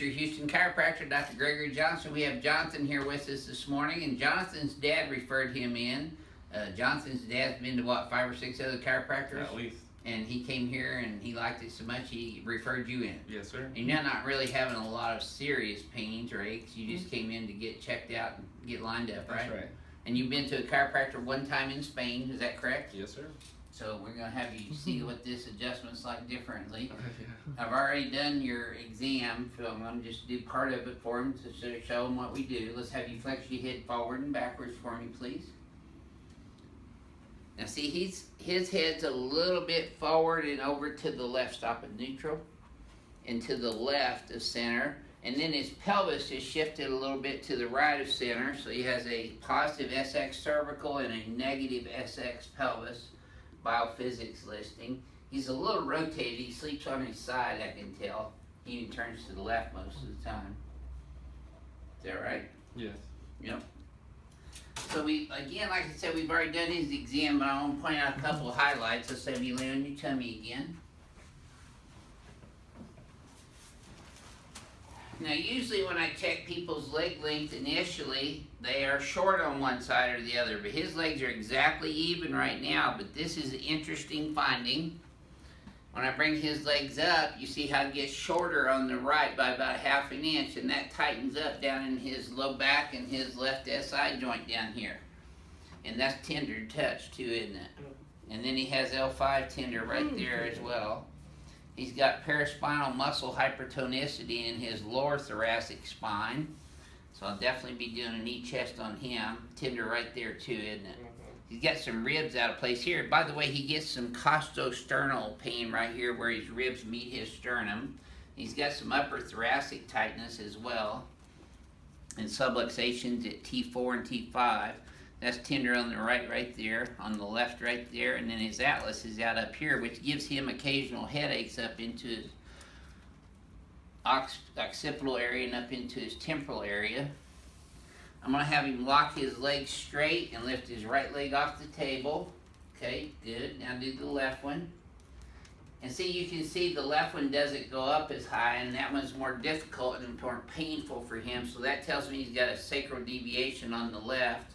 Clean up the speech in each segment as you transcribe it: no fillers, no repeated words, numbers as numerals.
your Houston chiropractor, Dr. Gregory Johnson. We have Jonathan here with us this morning, and Jonathan's dad referred him in. Jonathan's dad's been to what, 5 or 6 other chiropractors? At least. And he came here and he liked it so much he referred you in. Yes, sir. And you're not really having a lot of serious pains or aches. You just came in to get checked out and get lined up, right? That's right. And you've been to a chiropractor one time in Spain, is that correct? Yes, sir. So we're going to have you see what this adjustment's like differently. Yeah. I've already done your exam, so I'm going to just do part of it for him to show him what we do. Let's have you flex your head forward and backwards for me, please. Now see, his head's a little bit forward and over to the left, stop at neutral, and to the left of center. And then his pelvis is shifted a little bit to the right of center, so he has a positive SX cervical and a negative SX pelvis. BioPhysics listing. He's a little rotated. He sleeps on his side, I can tell. He even turns to the left most of the time. Is that right? Yes. Yep. So we, again, like I said, we've already done his exam, but I want to point out a couple of highlights. Let's have you lay on your tummy again. Now, usually when I check people's leg length initially, they are short on one side or the other, but his legs are exactly even right now. But this is an interesting finding. When I bring his legs up, you see how it gets shorter on the right by about 1/2 inch, and that tightens up down in his low back and his left SI joint down here. And that's tender touch too, isn't it? And then he has L5 tender right there as well. He's got paraspinal muscle hypertonicity in his lower thoracic spine. So I'll definitely be doing a knee chest on him. Tender right there too, isn't it? He's got some ribs out of place here. By the way, he gets some costosternal pain right here where his ribs meet his sternum. He's got some upper thoracic tightness as well. And subluxations at T4 and T5. That's tender on the right there, on the left right there, and then his atlas is out up here, which gives him occasional headaches up into his occipital area and up into his temporal area. I'm going to have him lock his legs straight and lift his right leg off the table. Okay, good. Now do the left one. And see, you can see the left one doesn't go up as high, and that one's more difficult and more painful for him, so that tells me he's got a sacral deviation on the left.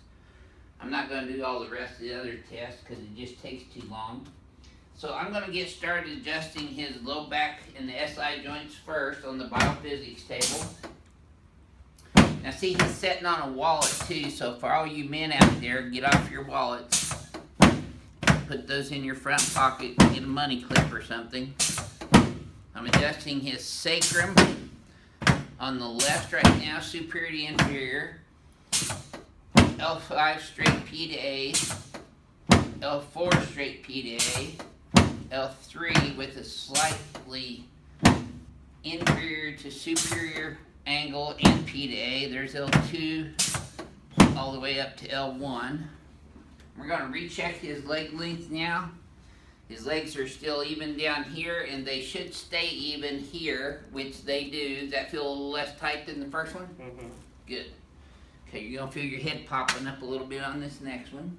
I'm not going to do all the rest of the other tests because it just takes too long. So I'm going to get started adjusting his low back and the SI joints first on the BioPhysics table. Now see, he's sitting on a wallet too, so for all you men out there, get off your wallets. Put those in your front pocket, get a money clip or something. I'm adjusting his sacrum on the left right now, superior to inferior. L5 straight P to A, L4 straight P to A, L3 with a slightly inferior to superior angle in P to A. There's L2 all the way up to L1. We're going to recheck his leg length now. His legs are still even down here, and they should stay even here, which they do. Does that feel a little less tight than the first one? Mm-hmm. Good. Okay, you're going to feel your head popping up a little bit on this next one.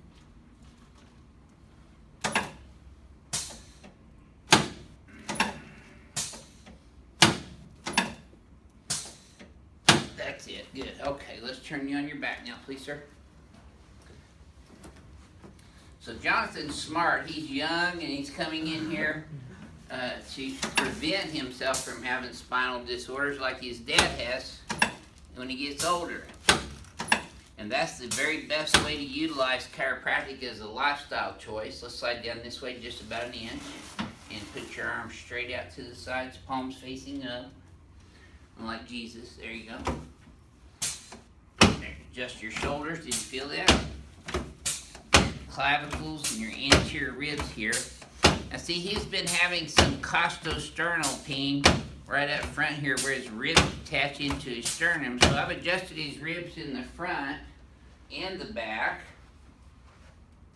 That's it. Good. Okay, let's turn you on your back now, please, sir. So Jonathan's smart. He's young, and he's coming in here to prevent himself from having spinal disorders like his dad has when he gets older. And that's the very best way to utilize chiropractic as a lifestyle choice. Let's slide down this way just about an inch and put your arms straight out to the sides, palms facing up, like Jesus. There you go. Adjust your shoulders. Did you feel that? Clavicles and your anterior ribs here. Now see, he's been having some costosternal pain right up front here where his ribs attach into his sternum. So I've adjusted his ribs in the front and the back.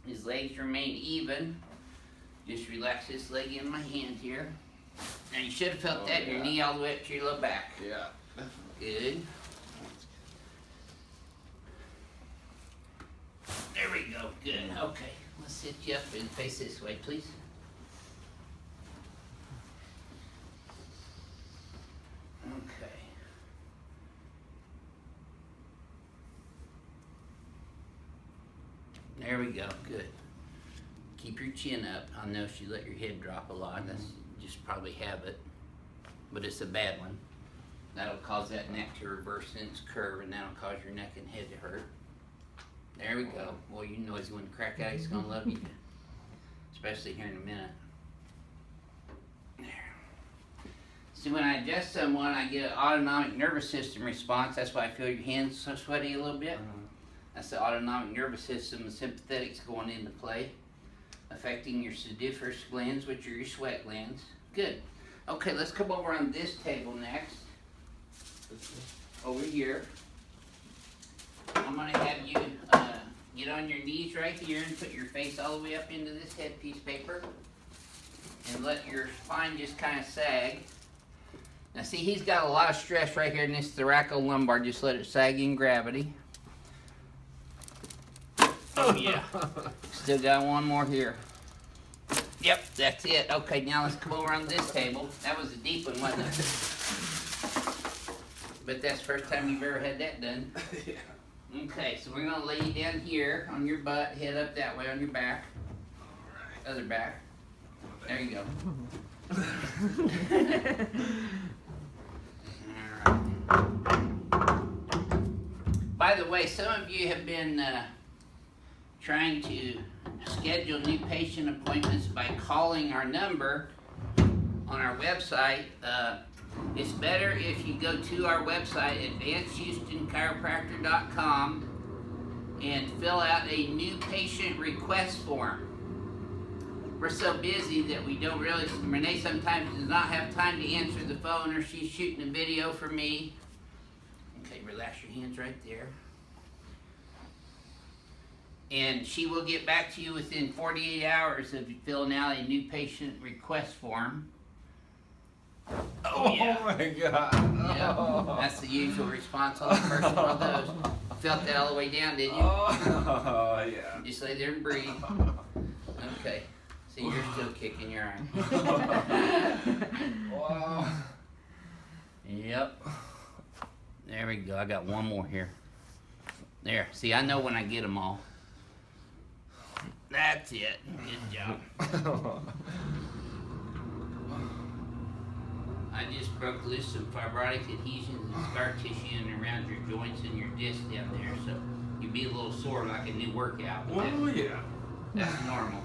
His legs remain even. Just relax this leg in my hand here. Now you should have felt that in your knee all the way up to your low back. Yeah. Good. There we go. Good. Okay. Let's sit you up and face this way, please. Okay. There we go. Good. Keep your chin up. I know you let your head drop a lot. That's just probably habit, but it's a bad one. That'll cause that neck to reverse in its curve, and that'll cause your neck and head to hurt. There we go. Boy, you know he's going to crack out. He's going to love you, especially here in a minute. There. See, when I adjust someone, I get an autonomic nervous system response. That's why I feel your hands so sweaty a little bit. That's the autonomic nervous system, the sympathetics going into play, affecting your sediferous glands, which are your sweat glands. Good. Okay, let's come over on this table next. Over here. I'm going to have you get on your knees right here and put your face all the way up into this headpiece paper. And let your spine just kind of sag. Now see, he's got a lot of stress right here in this thoracolumbar. Just let it sag in gravity. Oh yeah. Still got one more here. Yep, that's it. Okay, now let's come over on this table. That was a deep one, wasn't it? But that's the first time you've ever had that done. Yeah. Okay, so we're going to lay you down here on your butt, head up that way on your back. All right. Other back. There you go. All right. By the way, some of you have been trying to schedule new patient appointments by calling our number on our website. It's better if you go to our website, advancedhoustonchiropractor.com, and fill out a new patient request form. We're so busy that we don't really, Renee sometimes does not have time to answer the phone, or she's shooting a video for me. Okay, relax your hands right there. And she will get back to you within 48 hours of filling out a new patient request form. Oh, yeah. Oh my God. Yeah, that's the usual response on the first one of those. Felt that all the way down, didn't you? Oh, yeah. Just lay there and breathe. Okay. See, you're still kicking your arm. Wow. Yep. There we go. I got one more here. There. See, I know when I get them all. That's it. Good job. I just broke loose some fibrotic adhesions and scar tissue in and around your joints and your disc down there, so you'd be a little sore like a new workout. Oh, yeah. That's normal.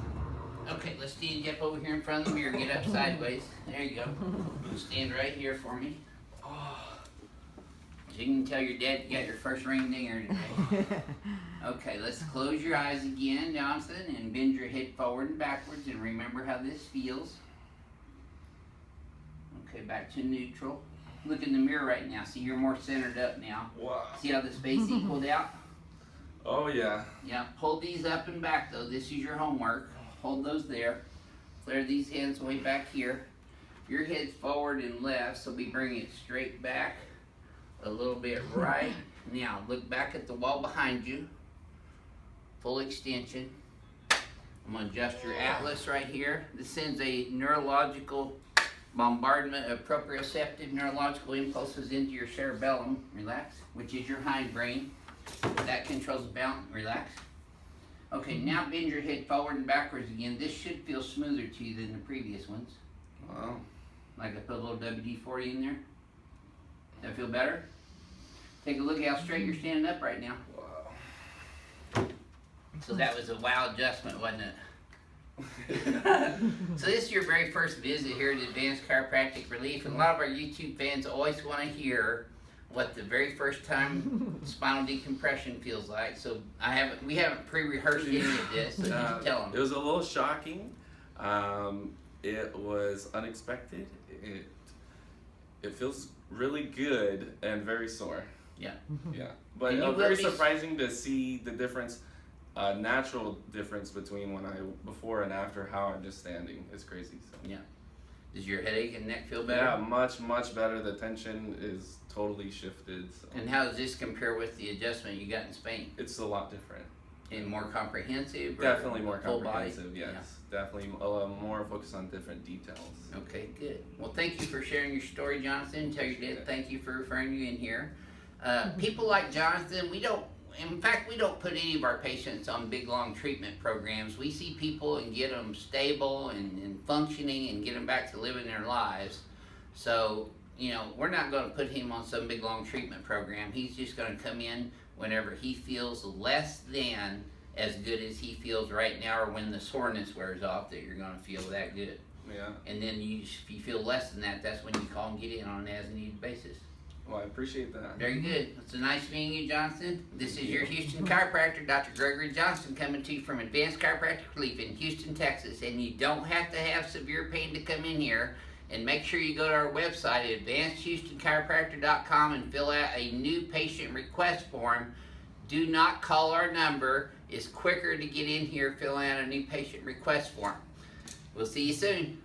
Okay, let's stand up over here in front of the mirror. Get up sideways. There you go. Stand right here for me. So you can tell your dad you got your first ring dinger today. Okay, let's close your eyes again, Johnson, and bend your head forward and backwards, and remember how this feels. Okay, back to neutral. Look in the mirror right now. See, you're more centered up now. Wow. See how the space equaled out? Oh, yeah. Yeah, hold these up and back, though. This is your homework. Hold those there. Flare these hands way back here. Your head's forward and left, so we bring it straight back a little bit right. Now, look back at the wall behind you. Full extension. I'm going to adjust your atlas right here. This sends a neurological bombardment of proprioceptive neurological impulses into your cerebellum. Relax, which is your hindbrain. That controls the bounce. Relax. Okay, now bend your head forward and backwards again. This should feel smoother to you than the previous ones. Wow. Like I put a little WD-40 in there. That feel better? Take a look at how straight you're standing up right now. Wow. So that was a wow adjustment, wasn't it? So this is your very first visit here at Advanced Chiropractic Relief, and a lot of our YouTube fans always want to hear what the very first time spinal decompression feels like. So we haven't pre-rehearsed any of this, so just tell them. It was a little shocking. It was unexpected. It feels really good and very sore. Yeah. Yeah. But very surprising to see the difference. Natural difference between before and after how I'm just standing is crazy. So. Yeah. Does your headache and neck feel better? Yeah, much better. The tension is totally shifted. So. And how does this compare with the adjustment you got in Spain? It's a lot different. And more comprehensive? Or Definitely more full comprehensive. body? Yes, Yeah. definitely more focus on different details. Okay, good. Well, thank you for sharing your story, Jonathan. Tell your dad thank you for referring you in here. People like Jonathan, we don't in fact, we don't put any of our patients on big, long treatment programs. We see people and get them stable and functioning and get them back to living their lives. So, you know, we're not going to put him on some big, long treatment program. He's just going to come in whenever he feels less than as good as he feels right now, or when the soreness wears off, that you're going to feel that good. Yeah. And then if you feel less than that, that's when you call and get in on an as-needed basis. Well, I appreciate that. Very good. It's a nice meeting you, Johnson. This is your Houston chiropractor, Dr. Gregory Johnson, coming to you from Advanced Chiropractic Relief in Houston, Texas. And you don't have to have severe pain to come in here. And make sure you go to our website at advancedhoustonchiropractor.com and fill out a new patient request form. Do not call our number. It's quicker to get in here filling out a new patient request form. We'll see you soon.